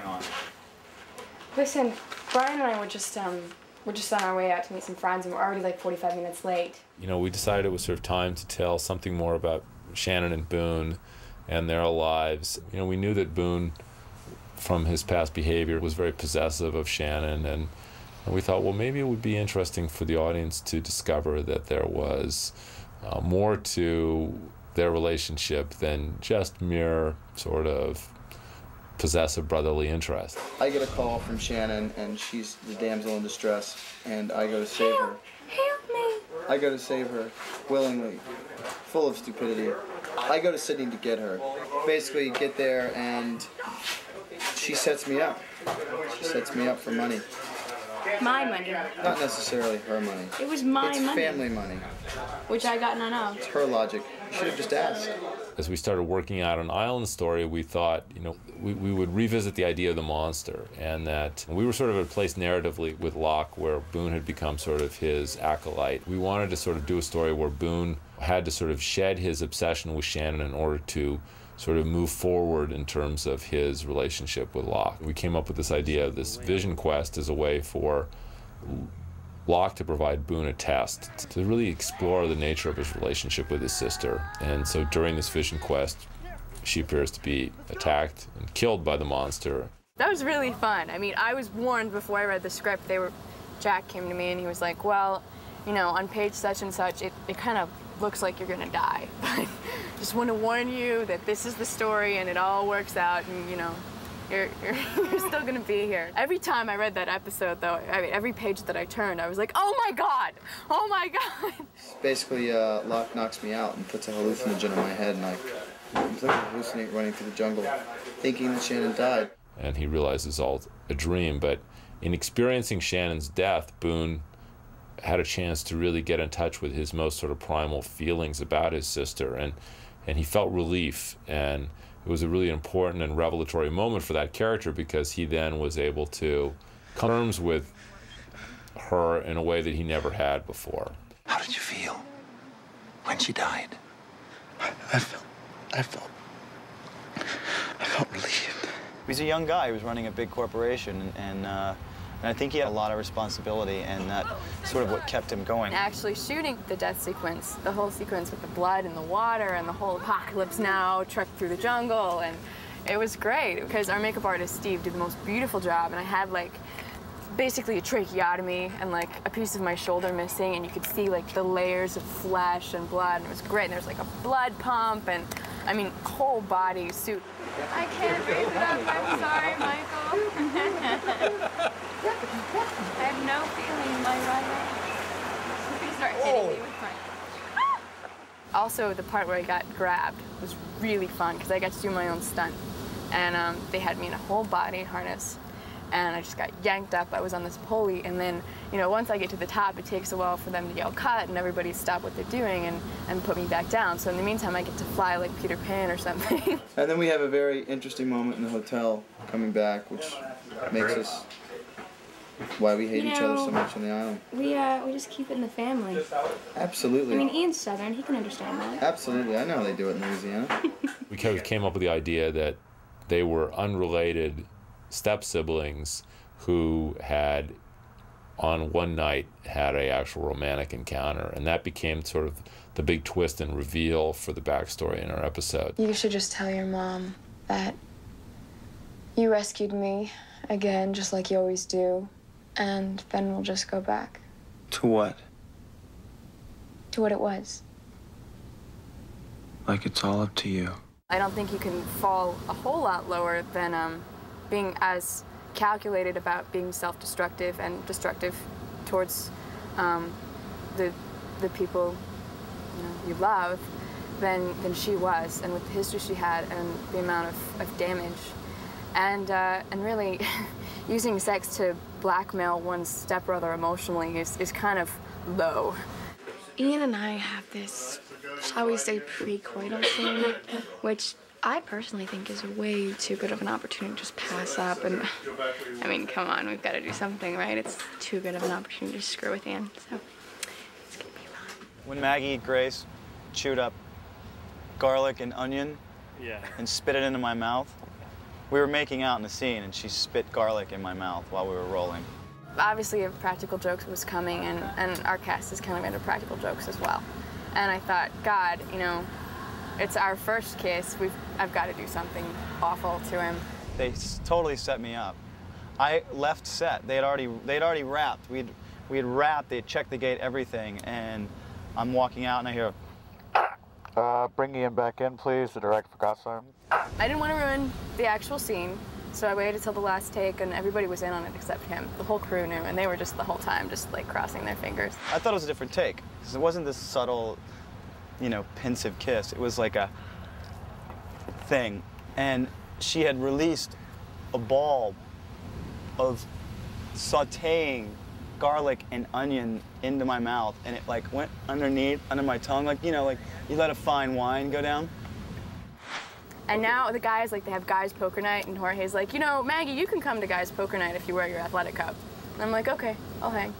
going on? Listen, Brian and I were just on our way out to meet some friends, and we're already like 45 minutes late. You know, we decided it was sort of time to tell something more about Shannon and Boone and their lives. You know, we knew that Boone, from his past behavior, was very possessive of Shannon, and we thought, well, maybe it would be interesting for the audience to discover that there was more to their relationship than just mere sort of possessive brotherly interest. I get a call from Shannon, and she's the damsel in distress, and I go to save her. Help me! I go to save her willingly, full of stupidity. I go to Sydney to get her. Basically, get there, and she sets me up. She sets me up for money. My money. Not necessarily her money. It was my money. It's family money. Which I got none of. It's her logic. You should have just asked. As we started working out an island story, we thought, you know, we would revisit the idea of the monster, and that we were sort of at a place narratively with Locke where Boone had become sort of his acolyte. We wanted to sort of do a story where Boone had to sort of shed his obsession with Shannon in order to sort of move forward in terms of his relationship with Locke. We came up with this idea of this vision quest as a way for Locke to provide Boone a test to really explore the nature of his relationship with his sister. And so during this vision quest, she appears to be attacked and killed by the monster. That was really fun. I mean, I was warned before I read the script. Jack came to me and he was like, well, you know, on page such and such, it kind of looks like you're gonna die. But just want to warn you that this is the story and it all works out, and you know, you're still gonna be here. Every time I read that episode, though, I mean, every page that I turned, I was like, oh my God, oh my God. Basically, Locke knocks me out and puts a hallucinogen in my head, and I completely hallucinate running through the jungle, thinking that Shannon died. And he realizes all a dream, but in experiencing Shannon's death, Boone had a chance to really get in touch with his most sort of primal feelings about his sister, and he felt relief, and it was a really important and revelatory moment for that character because he then was able to come to terms with her in a way that he never had before. How did you feel when she died? I felt relieved. He's a young guy. He was running a big corporation, and I think he had a lot of responsibility, and that sort of what kept him going. Actually shooting the death sequence, the whole sequence with the blood and the water and the whole apocalypse now, trek through the jungle, and it was great because our makeup artist, Steve, did the most beautiful job, and I had like basically a tracheotomy and like a piece of my shoulder missing, and you could see like the layers of flesh and blood, and it was great. And there was like a blood pump, and I mean, whole body suit. I can't breathe without you. I'm sorry, Michael. I have no feeling in my right leg. You can start hitting me with my... Also, the part where I got grabbed was really fun because I got to do my own stunt. And they had me in a whole body harness, and I just got yanked up. I was on this pulley, and then, you know, once I get to the top, it takes a while for them to yell cut and everybody stop what they're doing and put me back down. So in the meantime, I get to fly like Peter Pan or something. And then we have a very interesting moment in the hotel coming back, which makes us why we hate each other so much on the island. We just keep it in the family. Absolutely. I mean, Ian's Southern. He can understand that. Absolutely. I know how they do it in Louisiana. We kind of came up with the idea that they were unrelated step-siblings who had, on one night, had an actual romantic encounter, and that became sort of the big twist and reveal for the backstory in our episode. You should just tell your mom that you rescued me again, just like you always do, and then we'll just go back. To what? To what it was. Like it's all up to you. I don't think you can fall a whole lot lower than being as calculated about being self-destructive and destructive towards the people you love than she was, and with the history she had and the amount of damage. And really, using sex to blackmail one's stepbrother emotionally is kind of low. Ian and I have this, shall we say, pre-coital scene, which I personally think is way too good of an opportunity to just pass up. And I mean, come on, we've got to do something, right? It's too good of an opportunity to screw with Ian, so it's gonna be fun. When Maggie Grace chewed up garlic and onion and spit it into my mouth, We were making out in the scene, and she spit garlic in my mouth while we were rolling. Obviously, a practical jokes was coming, and our cast is kind of into practical jokes as well. And I thought, God, you know, it's our first kiss. I've got to do something awful to him. They totally set me up. I left set. They'd already wrapped. We had wrapped. They had checked the gate, everything, and I'm walking out, and I hear, bring Ian back in, please. The director forgot something. I didn't want to ruin the actual scene, so I waited till the last take, and everybody was in on it except him. The whole crew knew, and they were just the whole time just like crossing their fingers. I thought it was a different take, because it wasn't this subtle, you know, pensive kiss. It was like a thing, and she had released a ball of sautéing garlic and onion into my mouth, and it like went under my tongue, like, you know, like you let a fine wine go down. And now the guys, like, they have guys poker night, and Jorge's like, you know, Maggie, you can come to guys poker night if you wear your athletic cup. And I'm like, okay, I'll hang.